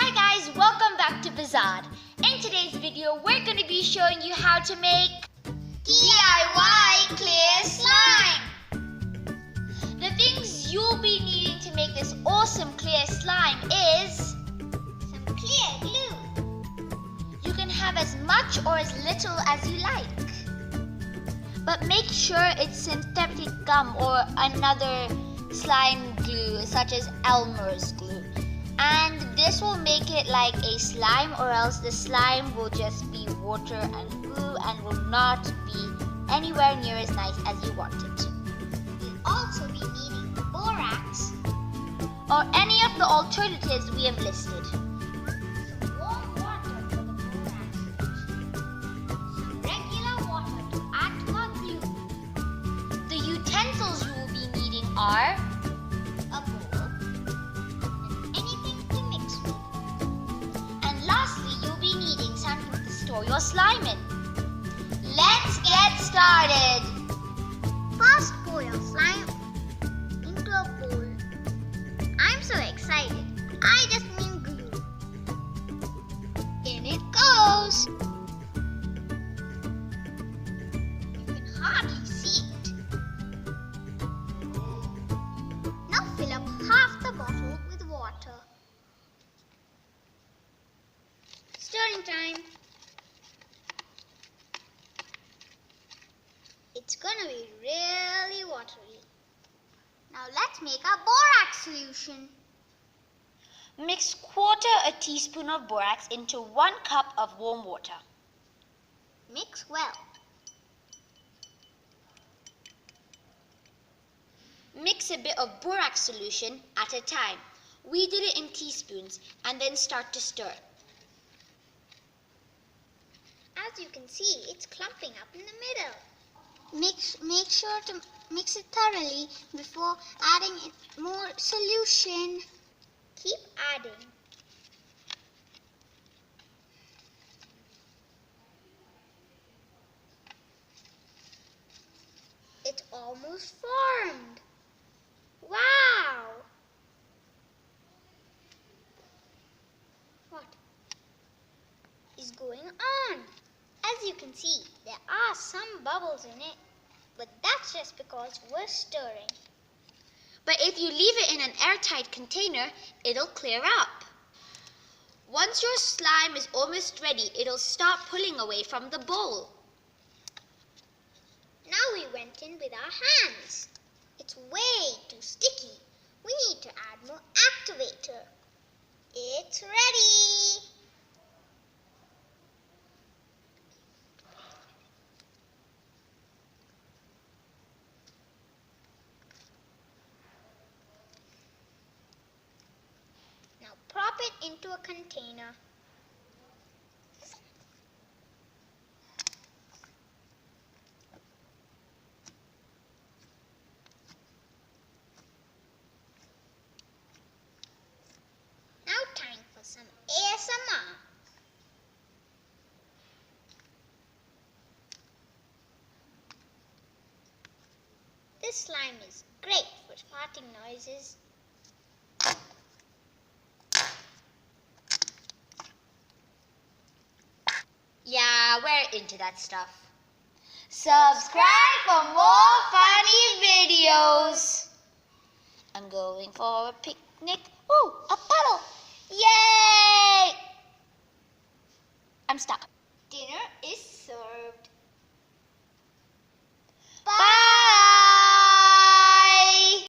Hi guys, welcome back to Bizarre. In today's video, we're going to be showing you how to make DIY clear slime. The things you'll be needing to make this awesome clear slime is some clear glue. You can have as much or as little as you like. But make sure it's synthetic gum or another slime glue such as Elmer's glue. And this will make it like a slime, or else the slime will just be water and glue and will not be anywhere near as nice as you want it. We'll also be needing borax or any of the alternatives we have listed. Some warm water for the borax solution. Some regular water to add to our glue. The utensils you will be needing are a bowl, lastly, you'll be needing something to store your slime in. Let's get started. First, pour your slime into a bowl. I'm so excited. I just mean glue. In it goes. You can hardly see it. Now fill up half the bottle with water. Stirring time. It's gonna be really watery. Now let's make our borax solution. Mix 1/4 teaspoon of borax into 1 cup of warm water. Mix well. Mix a bit of borax solution at a time. We did it in teaspoons and then start to stir. As you can see, it's clumping up in the middle. Make sure to mix it thoroughly before adding more solution. Keep adding. It's almost formed. Wow! What is going on? As you can see, there are some bubbles in it, but that's just because we're stirring. But if you leave it in an airtight container, it'll clear up. Once your slime is almost ready, it'll stop pulling away from the bowl. Now we went in with our hands. It's way too sticky. We need to add more activator. It's ready. Prop it into a container. Now time for some ASMR. This slime is great for farting noises. Yeah, we're into that stuff. Subscribe for more funny videos. I'm going for a picnic. Ooh, a puddle. Yay! I'm stuck. Dinner is served.